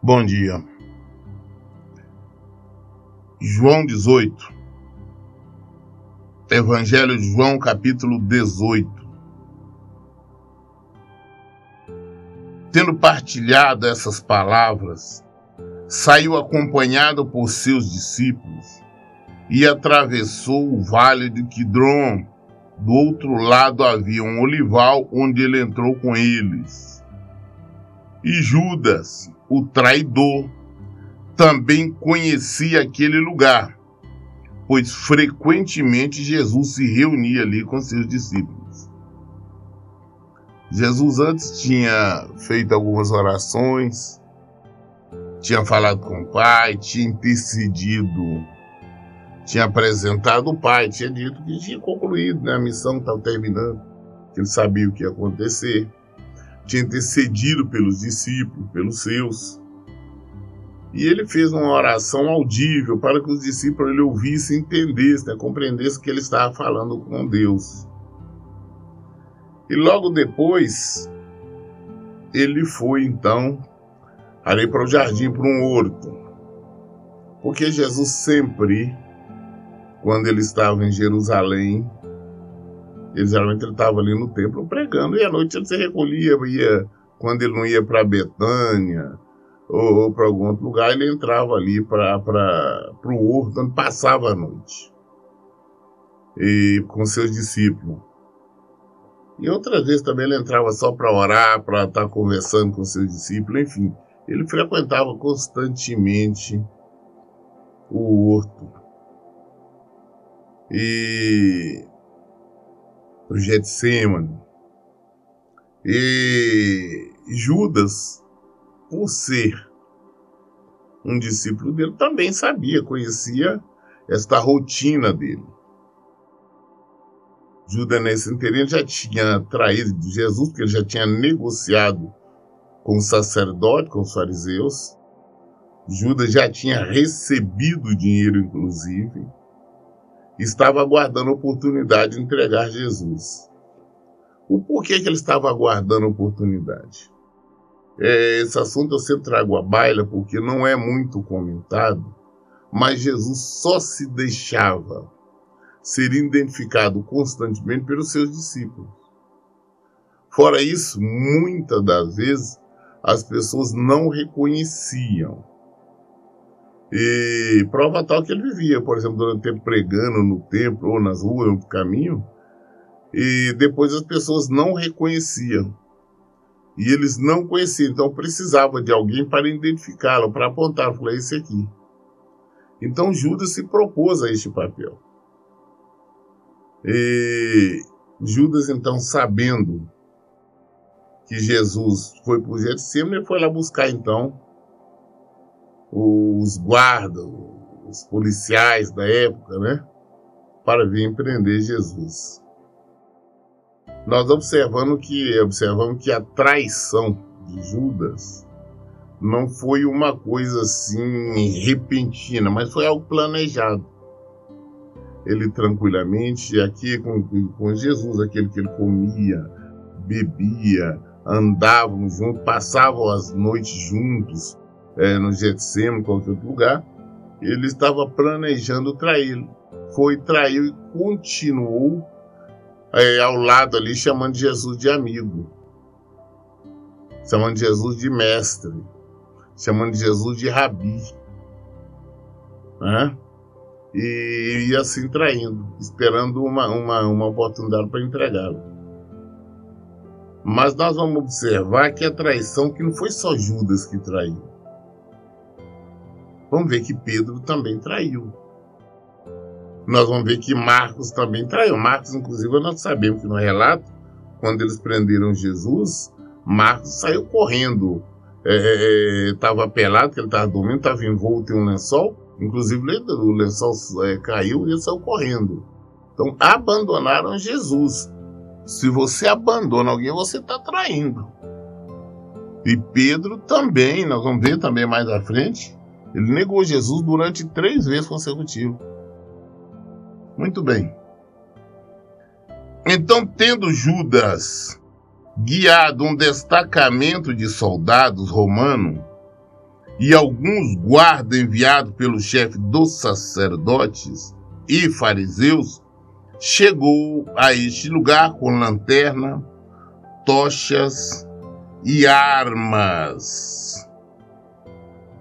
Bom dia. João 18. Evangelho de João, capítulo 18. Tendo partilhado essas palavras, saiu acompanhado por seus discípulos e atravessou o vale de Quidrom. Do outro lado havia um olival onde ele entrou com eles. E Judas, o traidor, também conhecia aquele lugar, pois frequentemente Jesus se reunia ali com seus discípulos. Jesus antes tinha feito algumas orações, tinha falado com o Pai, tinha intercedido, tinha apresentado o Pai, tinha dito que tinha concluído, né? A missão estava terminando, que ele sabia o que ia acontecer, tinha intercedido pelos discípulos, pelos seus. E ele fez uma oração audível para que os discípulos ele ouvissem, entendessem, né? Compreendessem que ele estava falando com Deus. E logo depois, ele foi então ali para o jardim, para um horto. Porque Jesus sempre, quando ele estava em Jerusalém, geralmente ele estava ali no templo pregando, e à noite ele se recolhia, quando ele não ia para Betânia ou para algum outro lugar, ele entrava ali para o horto, onde passava a noite, e com seus discípulos. E outras vezes também ele entrava só para orar, para estar conversando com seus discípulos, enfim. Ele frequentava constantemente o horto. E o Getsêmani. E Judas, por ser um discípulo dele, também sabia, conhecia esta rotina dele. Judas, nesse interim, já tinha traído Jesus, porque ele já tinha negociado com o sacerdote, com os fariseus. Judas já tinha recebido dinheiro, inclusive. Estava aguardando a oportunidade de entregar Jesus. O porquê que ele estava aguardando a oportunidade? Esse assunto eu sempre trago à baila, porque não é muito comentado, mas Jesus só se deixava ser identificado constantemente pelos seus discípulos. Fora isso, muitas das vezes, as pessoas não reconheciam. E prova tal que ele vivia, por exemplo, durante o tempo pregando no templo, ou nas ruas, ou no caminho, e depois as pessoas não reconheciam. E eles não conheciam, então precisava de alguém para identificá-lo, para apontar, falar, esse aqui. Então Judas se propôs a este papel. E Judas, então, sabendo que Jesus foi para o Getsêmani, ele foi lá buscar, então, os guardas, os policiais da época, né, para vir prender Jesus. Nós observamos que a traição de Judas não foi uma coisa assim repentina, mas foi algo planejado. Ele tranquilamente, aqui com Jesus, aquele que ele comia, bebia, andavam juntos, passavam as noites juntos, no Getsêmani, em qualquer outro lugar, ele estava planejando traí-lo. Foi, traiu e continuou ao lado ali, chamando Jesus de amigo, chamando Jesus de mestre, chamando Jesus de rabi, né? E assim traindo, esperando uma oportunidade para entregá-lo. Mas nós vamos observar que a traição, que não foi só Judas que traiu. Vamos ver que Pedro também traiu. Nós vamos ver que Marcos também traiu. Marcos, inclusive, nós sabemos que no relato, quando eles prenderam Jesus, Marcos saiu correndo. Estava pelado, que ele estava dormindo, estava envolto em um lençol. Inclusive o lençol caiu e ele saiu correndo. Então abandonaram Jesus. Se você abandona alguém, você está traindo. E Pedro também, nós vamos ver também mais à frente, ele negou Jesus durante 3 vezes consecutivas. Muito bem. Então, tendo Judas guiado um destacamento de soldados romanos e alguns guardas enviados pelo chefe dos sacerdotes e fariseus, chegou a este lugar com lanterna, tochas e armas.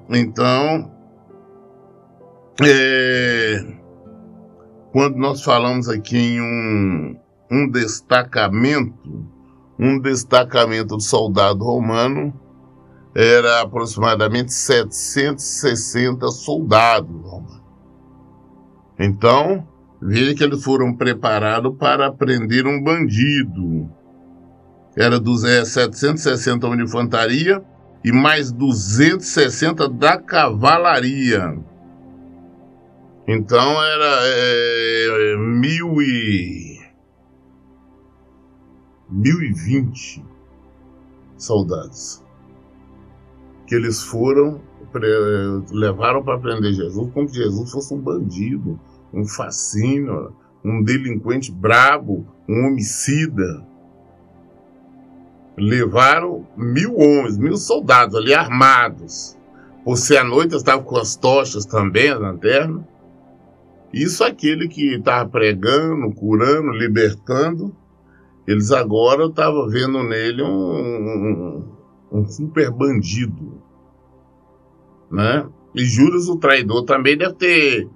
Então, quando nós falamos aqui em um destacamento de soldado romano, era aproximadamente 760 soldados romanos. Então, veja que eles foram preparados para prender um bandido. Era 760 de infantaria e mais 260 da cavalaria. Então era 1020 soldados que eles levaram para prender Jesus, como se Jesus fosse um bandido, um fascínio, um delinquente brabo, um homicida. Levaram 1000 homens, 1000 soldados ali armados. Por ser à noite, eles estavam com as tochas também, as lanternas. Isso aquele que estava pregando, curando, libertando, eles agora estavam vendo nele um super bandido, né? E Judas, o traidor, também deve ter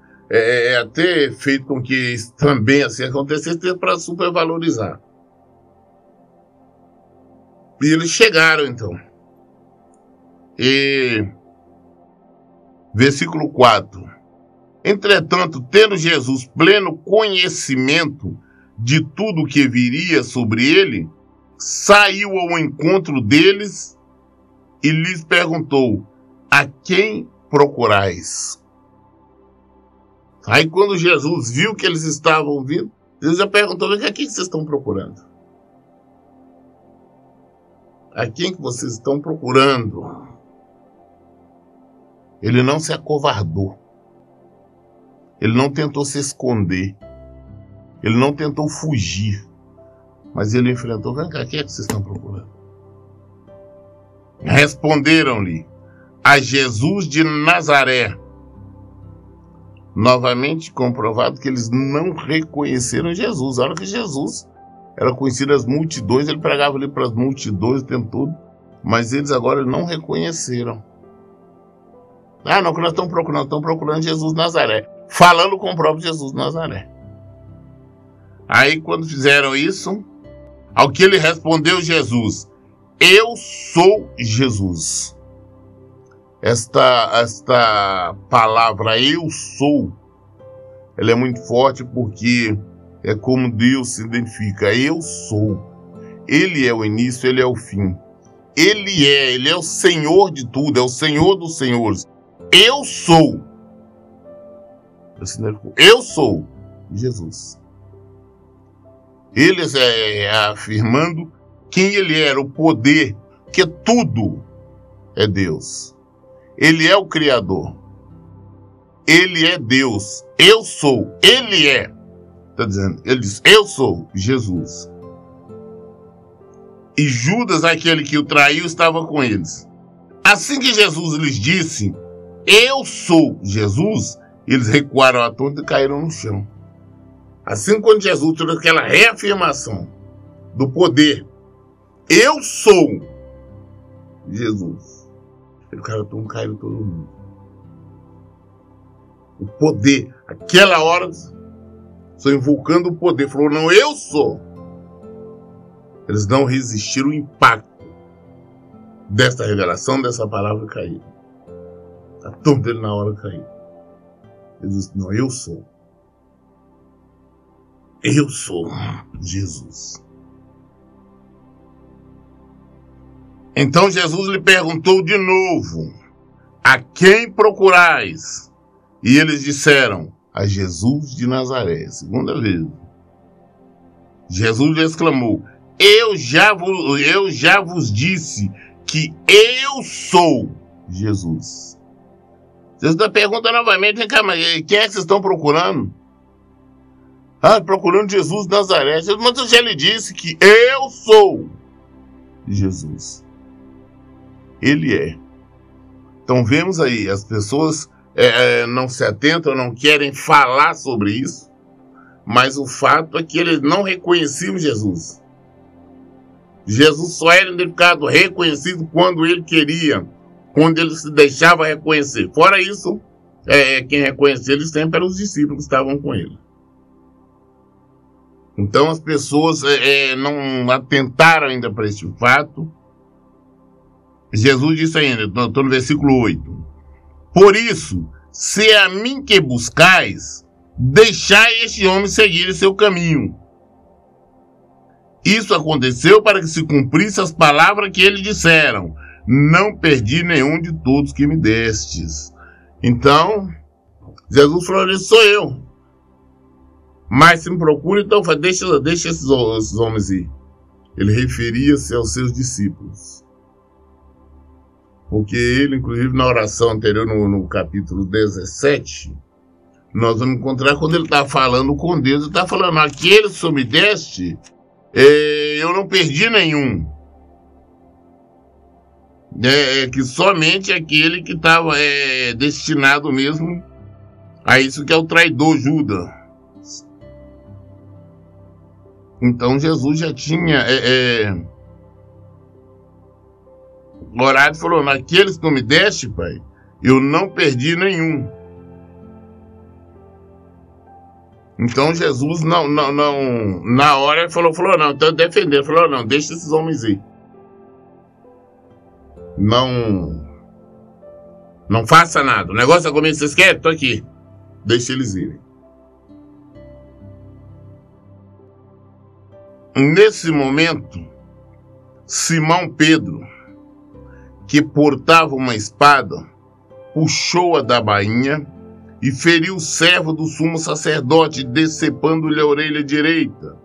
até feito com que isso também assim acontecesse para supervalorizar. E eles chegaram, então. E versículo 4. Entretanto, tendo Jesus pleno conhecimento de tudo o que viria sobre ele, saiu ao encontro deles e lhes perguntou: a quem procurais? Aí quando Jesus viu que eles estavam vindo, ele já perguntou: a quem vocês estão procurando? A quem que vocês estão procurando? Ele não se acovardou. Ele não tentou se esconder. Ele não tentou fugir. Mas ele enfrentou: vem cá, quem é que vocês estão procurando? Responderam-lhe: a Jesus de Nazaré. Novamente comprovado que eles não reconheceram Jesus. A hora que Jesus era conhecido as multidões, ele pregava ali para as multidões o tempo todo, mas eles agora não reconheceram. Ah, não, que nós estamos procurando Jesus de Nazaré, falando com o próprio Jesus de Nazaré. Aí quando fizeram isso, ao que ele respondeu Jesus: eu sou Jesus. Esta palavra eu sou, ela é muito forte porque é como Deus se identifica. Eu sou. Ele é o início, ele é o fim. Ele é o Senhor de tudo, é o Senhor dos senhores. Eu sou. Eu sou Jesus. Ele afirmando quem ele era, o poder, que tudo é Deus. Ele é o Criador. Ele é Deus. Eu sou. Ele é. Está dizendo, ele diz: eu sou Jesus. E Judas, aquele que o traiu, estava com eles. Assim que Jesus lhes disse: eu sou Jesus, eles recuaram atônitos e caíram no chão. Assim, quando Jesus trouxe aquela reafirmação do poder: eu sou Jesus, o cara caiu todo mundo. O poder, aquela hora, só invocando o poder, falou: não, eu sou. Eles não resistiram ao impacto dessa revelação, dessa palavra, e caíram. A todos dele na hora caiu. Ele disse: não, eu sou. Eu sou Jesus. Então Jesus lhe perguntou de novo: a quem procurais? E eles disseram: a Jesus de Nazaré. Segunda vez. Jesus lhe exclamou: eu já vos disse que eu sou Jesus. Jesus pergunta novamente: vem cá, mas quem é que vocês estão procurando? Ah, procurando Jesus de Nazaré. Mas eu já lhe disse que eu sou Jesus. Ele é. Então vemos aí, as pessoas não se atentam, não querem falar sobre isso, mas o fato é que eles não reconheciam Jesus. Jesus só era identificado, reconhecido quando ele queria, quando ele se deixava reconhecer. Fora isso, quem reconhecia ele sempre eram os discípulos que estavam com ele. Então as pessoas não atentaram ainda para este fato. Jesus disse ainda, estou no versículo 8: por isso, se é a mim que buscais, deixai este homem seguir seu caminho. Isso aconteceu para que se cumprisse as palavras que eles disseram: não perdi nenhum de todos que me destes. Então, Jesus falou: isso sou eu. Mas se me procura, então deixa esses homens ir. Ele referia-se aos seus discípulos. Porque ele, inclusive, na oração anterior, no capítulo 17, nós vamos encontrar quando ele está falando com Deus, ele está falando: aquele que só me deste, eu não perdi nenhum. Que somente aquele que estava destinado mesmo a isso, que é o traidor Judas. Então Jesus já tinha orado e falou: naqueles que tu me deste, Pai, eu não perdi nenhum. Então Jesus não na hora ele falou: não, então defender, falou: não, deixa esses homens ir. Não faça nada. O negócio é comigo, vocês querem? Tô aqui. Deixa eles irem. Nesse momento, Simão Pedro, que portava uma espada, puxou-a da bainha e feriu o servo do sumo sacerdote, decepando-lhe a orelha direita.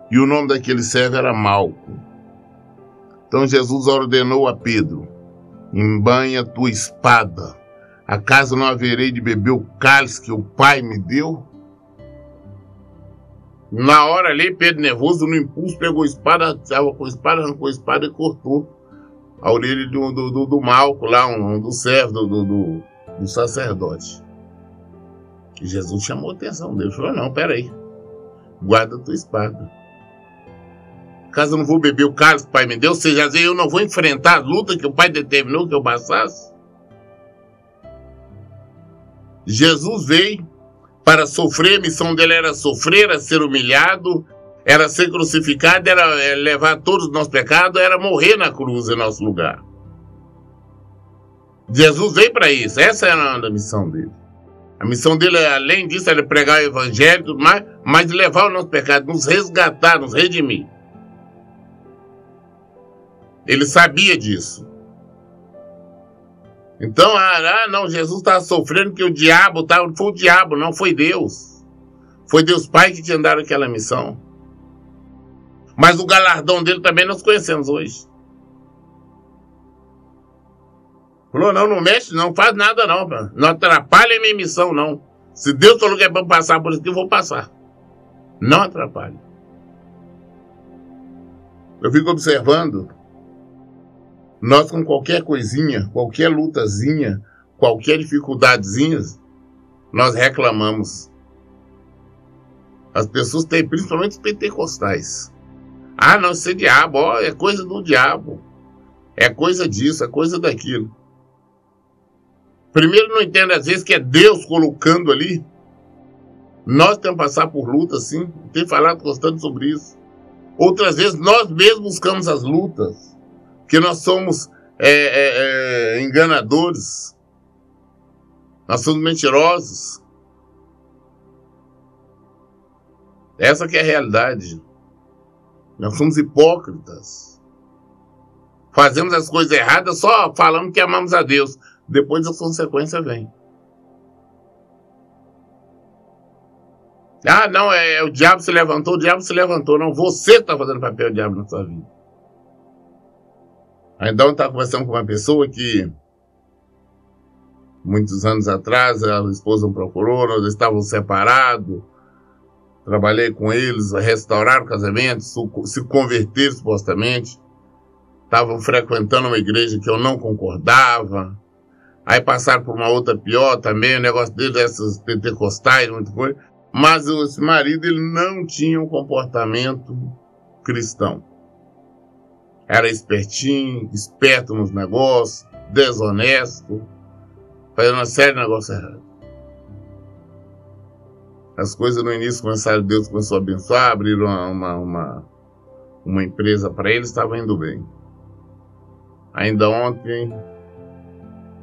E o nome daquele servo era Malco. Então Jesus ordenou a Pedro: embainha tua espada. Acaso não haverei de beber o cálice que o Pai me deu? Na hora ali, Pedro, nervoso, no impulso, pegou a espada, estava com a espada, arrancou a espada e cortou a orelha do Malco, lá, um dos servos do sacerdote. E Jesus chamou a atenção dele, falou: não, peraí, guarda a tua espada. Caso eu não vou beber o cálice que o Pai me deu, ou seja, eu não vou enfrentar a luta que o Pai determinou que eu passasse. Jesus veio para sofrer, a missão dele era sofrer, era ser humilhado, era ser crucificado, era levar todos os nossos pecados, era morrer na cruz em nosso lugar. Jesus veio para isso, essa era a missão dele. A missão dele, além disso, era pregar o evangelho e tudo mais, mas levar o nosso pecado, nos resgatar, nos redimir. Ele sabia disso. Então, não, Jesus estava sofrendo que o diabo estava... Não foi o diabo, não, foi Deus. Foi Deus Pai que tinha dado aquela missão. Mas o galardão dele também nós conhecemos hoje. Falou: não mexe, não faz nada não. Não atrapalhe a minha missão, não. Se Deus falou que é para passar por isso, eu vou passar. Não atrapalhe. Eu fico observando... Nós, com qualquer coisinha, qualquer lutazinha, qualquer dificuldadezinha, nós reclamamos. As pessoas têm, principalmente os pentecostais. Não, isso é diabo, é coisa do diabo. É coisa disso, é coisa daquilo. Primeiro, não entende às vezes que é Deus colocando ali. Nós temos que passar por lutas, sim. Tem falado constante sobre isso. Outras vezes, nós mesmos buscamos as lutas. Porque nós somos enganadores, nós somos mentirosos. Essa que é a realidade. Nós somos hipócritas. Fazemos as coisas erradas só falando que amamos a Deus. Depois as consequências vêm. Não, o diabo se levantou, o diabo se levantou. Não, você está fazendo papel do diabo na sua vida. Então eu estava conversando com uma pessoa que muitos anos atrás a esposa me procurou, nós estávamos separados, trabalhei com eles, restauraram o casamento, se converteram supostamente, estavam frequentando uma igreja que eu não concordava, Aí passaram por uma outra pior também, o negócio dele, dessas pentecostais, muita coisa. Mas esse marido, ele não tinha um comportamento cristão. Era espertinho, esperto nos negócios, desonesto, fazendo uma série de negócios errados. As coisas no início começaram, Deus começou a abençoar, abriram uma empresa para eles, estava indo bem. Ainda ontem,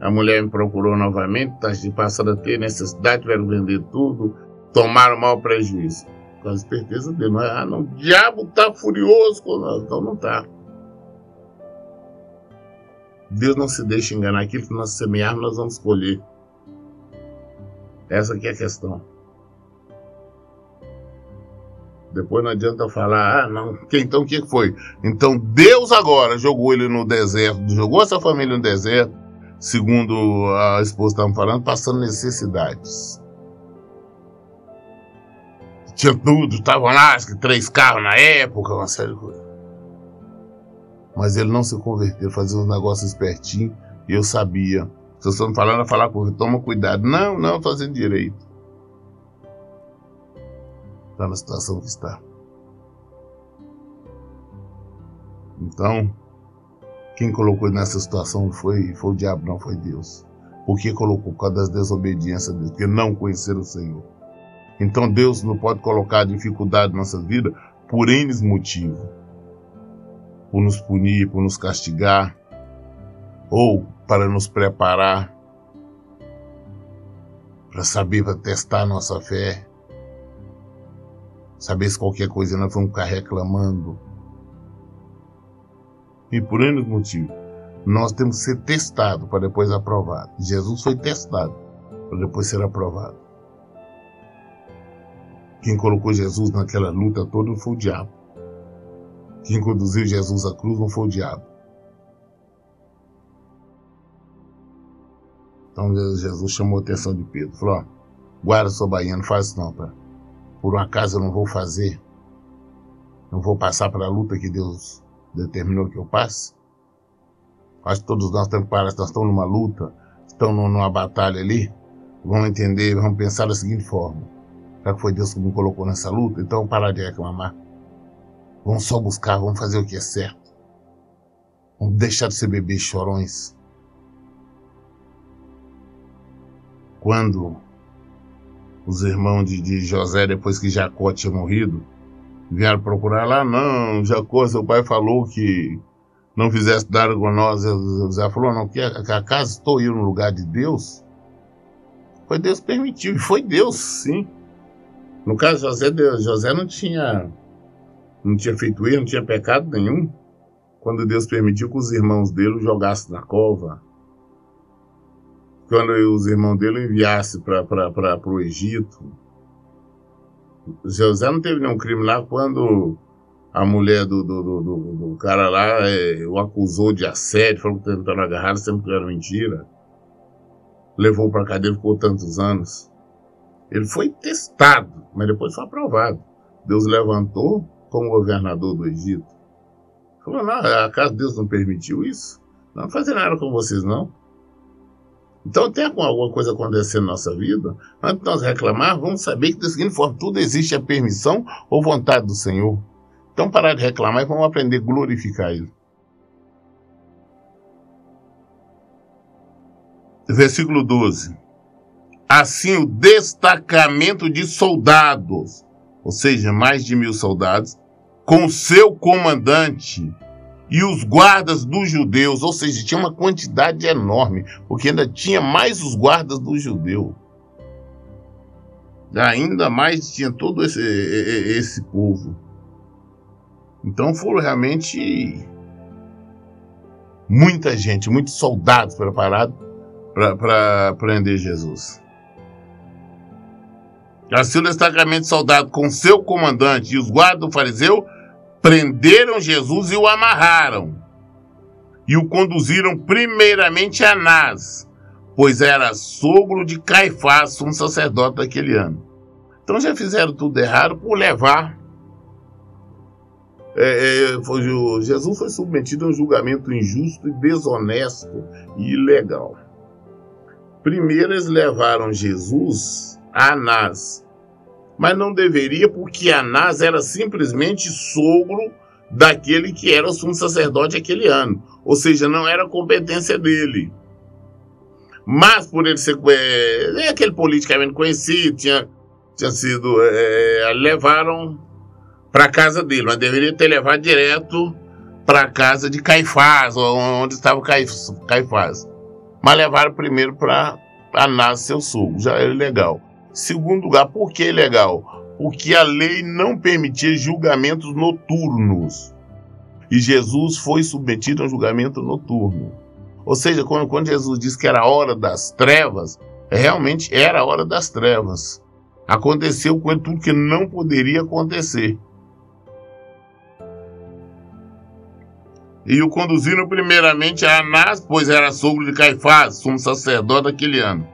a mulher me procurou novamente, passaram a ter necessidade, tiveram que vender tudo, tomaram mau prejuízo. Com a esperteza dele, não, o diabo está furioso com nós, então não está. Deus não se deixa enganar, aquilo que nós semearmos, nós vamos colher. Essa aqui é a questão. Depois não adianta falar, não, então o que foi? Então Deus agora jogou ele no deserto, jogou essa família no deserto, segundo a esposa estava falando, passando necessidades. Tinha tudo, estavam lá, acho que 3 carros na época, uma série de coisas. Mas ele não se converteu, fazia uns negócios espertinhos, e eu sabia. Se vocês estão falando, falar com ele, toma cuidado. Não, fazendo direito. Está na situação que está. Então, quem colocou ele nessa situação foi o diabo, não foi Deus. Por que colocou? Por causa das desobediências dele, porque não conheceram o Senhor. Então Deus não pode colocar dificuldade na nossa vida por N motivos. Por nos punir, por nos castigar, ou para nos preparar, para saber, para testar a nossa fé, saber se qualquer coisa nós vamos ficar reclamando. E por N motivos, nós temos que ser testados para depois aprovado. Jesus foi testado para depois ser aprovado. Quem colocou Jesus naquela luta toda foi o diabo. Quem conduziu Jesus à cruz não foi o diabo. Então Jesus chamou a atenção de Pedro. Falou, guarda sua bainha, não faz isso não, tá? Por um acaso eu não vou fazer. Não vou passar pela luta que Deus determinou que eu passe. Acho que todos nós temos que parar, nós estamos numa luta, estamos numa batalha ali. Vamos entender, vamos pensar da seguinte forma. Já que foi Deus que me colocou nessa luta, então parar de reclamar. Vamos só buscar, vamos fazer o que é certo. Vamos deixar de ser bebês chorões. Quando os irmãos de José, depois que Jacó tinha morrido, vieram procurar lá, não, Jacó, seu pai falou que não fizesse nada com nós. José falou, não, que acaso estou eu no lugar de Deus? Foi Deus que permitiu, e foi Deus, sim. No caso, José não tinha feito erro, não tinha pecado nenhum, quando Deus permitiu que os irmãos dele o jogassem na cova, quando os irmãos dele o enviassem para o Egito. José não teve nenhum crime lá quando a mulher do cara lá o acusou de assédio, falou que tentaram agarrar, sempre que era mentira. Levou para a cadeia, ficou tantos anos. Ele foi testado, mas depois foi aprovado. Deus levantou como governador do Egito. Falou, não, acaso Deus não permitiu isso? Não vou fazer nada com vocês, não. Então tem alguma coisa acontecendo na nossa vida, antes de nós reclamar, vamos saber que da seguinte forma, tudo existe a permissão ou vontade do Senhor. Então parar de reclamar e vamos aprender a glorificar Ele. Versículo 12. Assim o destacamento de soldados, ou seja, mais de 1000 soldados, com seu comandante e os guardas dos judeus, ou seja, tinha uma quantidade enorme, porque ainda tinha mais os guardas dos judeus. Ainda mais tinha todo esse povo. Então foram realmente muita gente, muitos soldados preparados para prender Jesus. Assim o destacamento de soldados com seu comandante e os guardas do fariseu prenderam Jesus e o amarraram. E o conduziram primeiramente a Anás, pois era sogro de Caifás, um sacerdote daquele ano. Então já fizeram tudo errado por levar. Jesus foi submetido a um julgamento injusto e desonesto e ilegal. Primeiro eles levaram Jesus a Anás, mas não deveria, porque Anás era simplesmente sogro daquele que era o sumo sacerdote aquele ano, ou seja, não era competência dele. Mas por ele ser aquele politicamente conhecido, tinha sido, levaram para a casa dele, mas deveria ter levado direto para a casa de Caifás, onde estava Caifás. Mas levaram primeiro para Anás, seu sogro, já era ilegal. Segundo lugar, por que ilegal? Porque a lei não permitia julgamentos noturnos. E Jesus foi submetido a um julgamento noturno. Ou seja, quando Jesus disse que era a hora das trevas, realmente era a hora das trevas. Aconteceu com ele tudo que não poderia acontecer. E o conduziram primeiramente a Anás, pois era sogro de Caifás, sumo sacerdote daquele ano.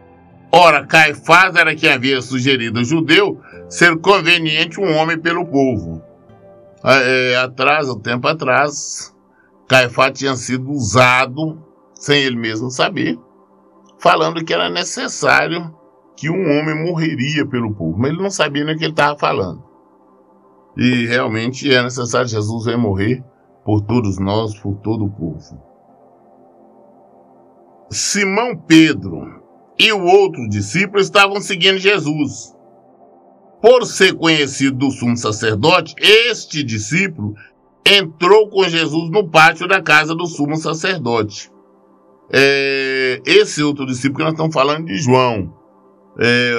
Ora, Caifás era quem havia sugerido ao judeu ser conveniente um homem pelo povo. Um tempo atrás, Caifás tinha sido usado, sem ele mesmo saber, falando que era necessário que um homem morreria pelo povo. Mas ele não sabia nem o que ele estava falando. E realmente é necessário que Jesus venha morrer por todos nós, por todo o povo. Simão Pedro e o outro discípulo estavam seguindo Jesus. Por ser conhecido do sumo sacerdote, este discípulo entrou com Jesus no pátio da casa do sumo sacerdote. Esse outro discípulo que nós estamos falando de João.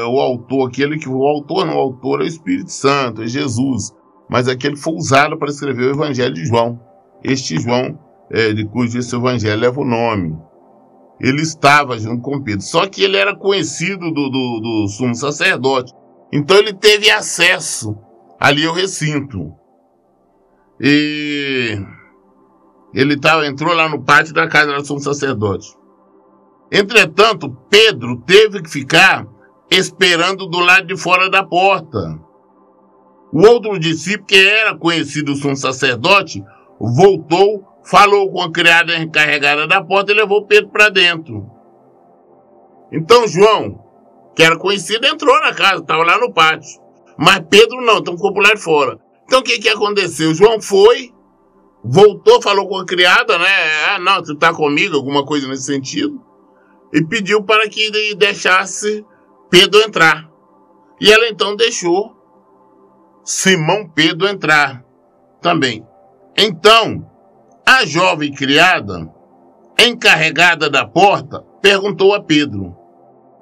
O autor é o Espírito Santo, é Jesus. Mas aquele foi usado para escrever o Evangelho de João. Este João, de cujo esse Evangelho leva o nome. Ele estava junto com Pedro. Só que ele era conhecido do sumo sacerdote. Então ele teve acesso ali ao recinto. E ele entrou lá no pátio da casa do sumo sacerdote. Entretanto, Pedro teve que ficar esperando do lado de fora da porta. O outro discípulo, que era conhecido do sumo sacerdote, voltou, falou com a criada encarregada da porta e levou Pedro para dentro. Então João, que era conhecido, entrou na casa, estava lá no pátio. Mas Pedro não, então ficou por lá de fora. Então o que aconteceu? João foi, voltou, falou com a criada, né? Não, tu está comigo, alguma coisa nesse sentido. E pediu para que deixasse Pedro entrar. E ela então deixou Simão Pedro entrar também. Então, a jovem criada, encarregada da porta, perguntou a Pedro: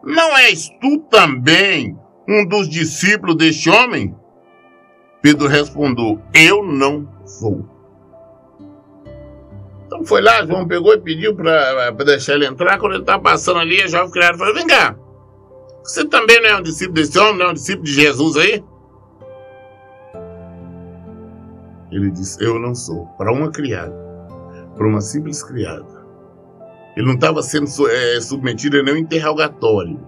não és tu também um dos discípulos deste homem? Pedro respondeu: eu não sou. Então foi lá, João pegou e pediu para deixar ele entrar. Quando ele estava passando ali, a jovem criada falou: vem cá, você também não é um discípulo desse homem, não é um discípulo de Jesus aí? Ele disse: eu não sou. Para uma criada, para uma simples criada. Ele não estava sendo submetido a nenhum interrogatório.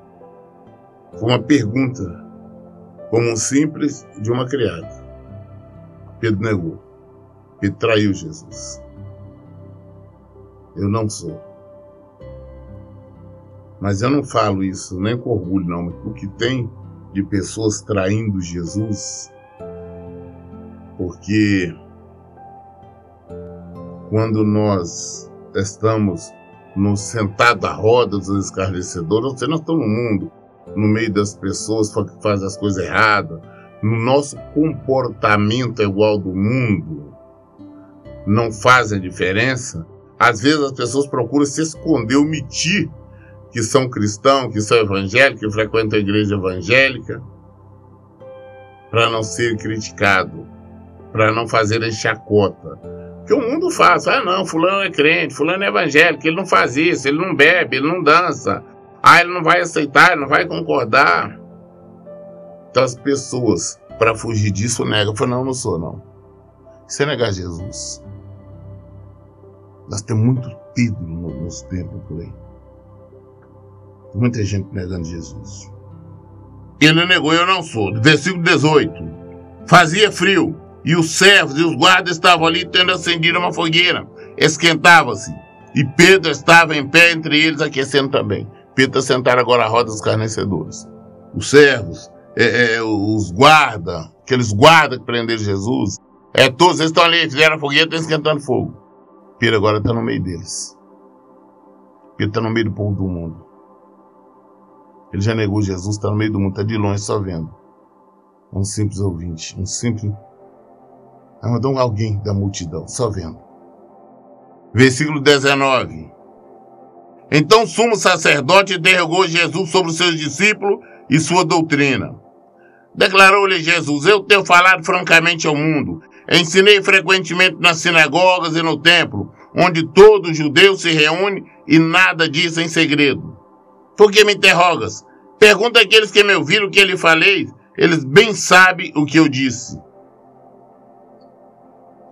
Foi uma pergunta, como um simples de uma criada. Pedro negou. Pedro traiu Jesus. Eu não sou. Mas eu não falo isso nem com orgulho, não. Mas o que tem de pessoas traindo Jesus, porque quando nós estamos sentados à roda dos escarnecedores, nós estamos no mundo, no meio das pessoas que fazem as coisas erradas, no nosso comportamento é igual ao do mundo, não faz a diferença. Às vezes as pessoas procuram se esconder, omitir que são cristãos, que são evangélicos, que frequentam a igreja evangélica, para não ser criticado, para não fazerem chacota. Que o mundo faz. Não, fulano é crente, fulano é evangélico, ele não faz isso, ele não bebe, ele não dança. Ele não vai aceitar, ele não vai concordar. Então as pessoas, para fugir disso, negam. Falam: não sou, não. Isso é negar Jesus. Nós temos muito ídolo nos templos por aí. Tem muita gente negando Jesus. Ele negou: eu não sou. Versículo 18. Fazia frio, e os servos e os guardas estavam ali tendo acendido uma fogueira. Esquentava-se, e Pedro estava em pé entre eles, aquecendo também. Pedro está sentado agora à roda dos carnecedores. Os servos, os guardas, aqueles guardas que prenderam Jesus, todos eles estão ali, fizeram a fogueira, estão esquentando fogo. Pedro agora está no meio deles. Pedro está no meio do povo do mundo. Ele já negou Jesus, está no meio do mundo, está de longe só vendo. Um simples ouvinte, alguém da multidão, só vendo. Versículo 19. Então o sumo sacerdote interrogou Jesus sobre os seus discípulos e sua doutrina. Declarou-lhe Jesus: eu tenho falado francamente ao mundo. Ensinei frequentemente nas sinagogas e no templo, onde todo judeu se reúne, e nada disso em segredo. Por que me interrogas? Pergunta àqueles que me ouviram o que lhe falei. Eles bem sabem o que eu disse.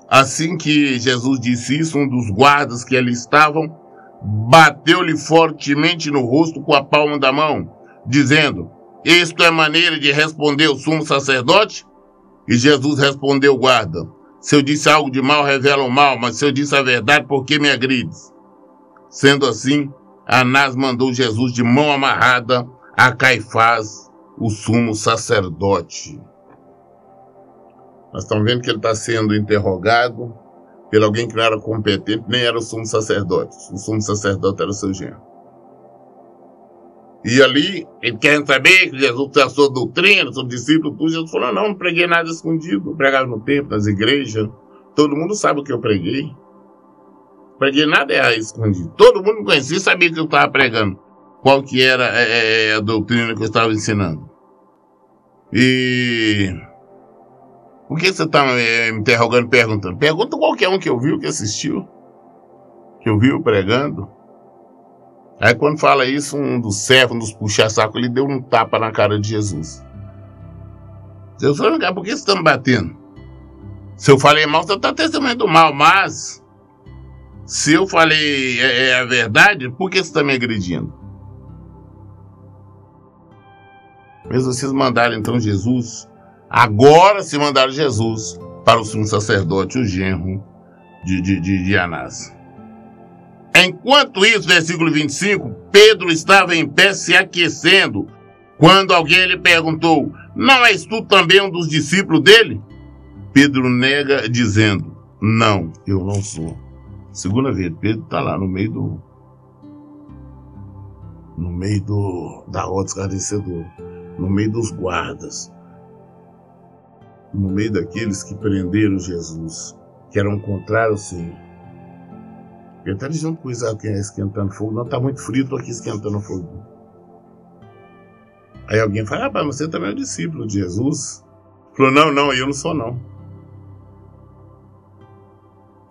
Assim que Jesus disse isso, um dos guardas que ali estavam bateu-lhe fortemente no rosto com a palma da mão, dizendo: isto é maneira de responder o sumo sacerdote? E Jesus respondeu ao guarda: se eu disse algo de mal, revela o mal, mas se eu disse a verdade, por que me agrides? Sendo assim, Anás mandou Jesus de mão amarrada a Caifás, o sumo sacerdote. Nós estamos vendo que ele está sendo interrogado por alguém que não era competente, nem era o sumo sacerdote. O sumo sacerdote era o seu genro. E ali, ele quer saber que Jesus tem a sua doutrina, seu discípulo, tudo. Jesus falou: não preguei nada escondido. Eu pregava no templo, nas igrejas. Todo mundo sabe o que eu preguei. Preguei nada escondido. Todo mundo me conhecia e sabia que eu estava pregando. Qual que era a doutrina que eu estava ensinando. E por que você está me interrogando, perguntando? Pergunta qualquer um que ouviu, que assistiu, que ouviu pregando. Aí quando fala isso, um dos servos, um dos puxa-saco, ele deu um tapa na cara de Jesus. Jesus falou: por que você está me batendo? Se eu falei mal, você está testemunhando mal, mas se eu falei a verdade, por que você está me agredindo? Mesmo vocês mandaram então Jesus, agora se mandaram Jesus para o sumo sacerdote, o genro de Anás. Enquanto isso, versículo 25, Pedro estava em pé se aquecendo, quando alguém lhe perguntou: não és tu também um dos discípulos dele? Pedro nega, dizendo: não, eu não sou. Segunda vez, Pedro está lá no meio da roda dos carnecedores, no meio dos guardas, no meio daqueles que prenderam Jesus, que eram contrários ao Senhor. Ele está junto com Isaac, que é esquentando fogo. Não, está muito frio, estou aqui esquentando fogo. Aí alguém fala: mas você também é discípulo de Jesus? Falou: não, eu não sou não.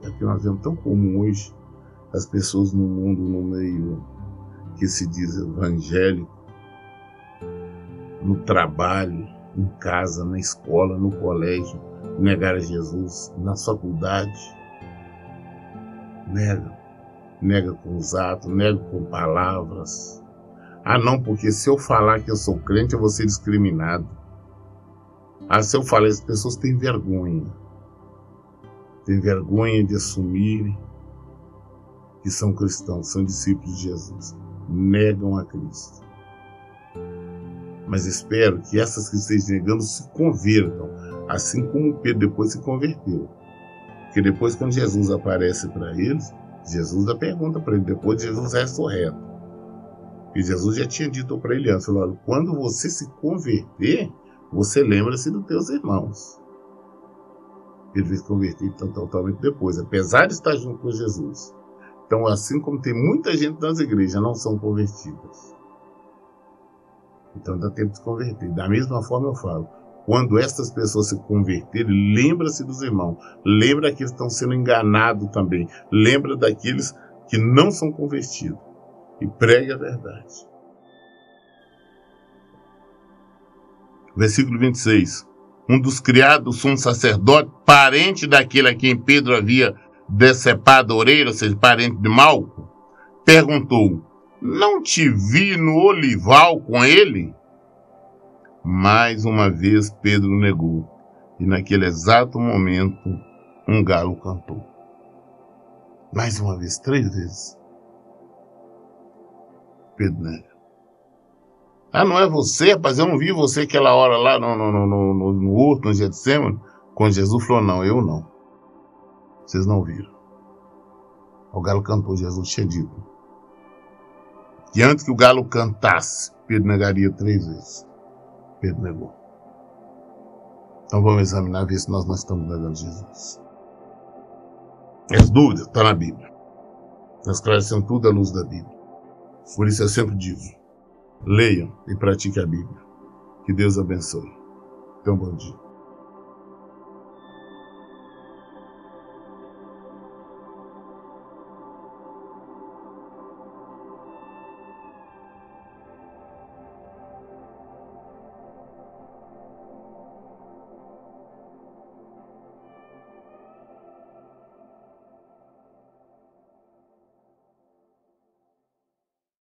É que nós vemos tão comum hoje as pessoas no mundo, no meio que se diz evangélico, no trabalho, em casa, na escola, no colégio, negar a Jesus, na faculdade. Nega com os atos, nega com palavras. Não, porque se eu falar que eu sou crente, eu vou ser discriminado. Se eu falar, as pessoas têm vergonha. Têm vergonha de assumir que são cristãos, são discípulos de Jesus. Negam a Cristo. Mas espero que essas que estejam negando se convertam, assim como Pedro depois se converteu. Porque depois, quando Jesus aparece para eles, Jesus dá pergunta para ele, depois de Jesus ressurreto. E Jesus já tinha dito para ele antes: falou: quando você se converter, você lembra-se dos teus irmãos. Ele veio se converter então, totalmente depois, apesar de estar junto com Jesus. Então, assim como tem muita gente nas igrejas não são convertidas, então dá tempo de se converter. Da mesma forma eu falo: quando essas pessoas se converterem, lembra-se dos irmãos, lembra daqueles que estão sendo enganados também, lembra daqueles que não são convertidos e pregue a verdade. Versículo 26. Um dos criados do sumo sacerdote, parente daquele a quem Pedro havia decepado a orelha, ou seja, parente de Malco, perguntou: não te vi no olival com ele? Mais uma vez Pedro negou, e naquele exato momento um galo cantou. Mais uma vez, 3 vezes. Pedro nega. Ah, não é você, rapaz, eu não vi você aquela hora lá no horto, no Getsemane, quando Jesus falou, não, eu não. Vocês não viram. O galo cantou, Jesus tinha dito. E antes que o galo cantasse, Pedro negaria 3 vezes. Pedro negou. Então vamos examinar, ver se nós não estamos negando Jesus. As dúvidas estão na Bíblia. Nós esclarecemos tudo à luz da Bíblia. Por isso eu sempre digo, leiam e pratiquem a Bíblia. Que Deus abençoe. Tenham um bom dia.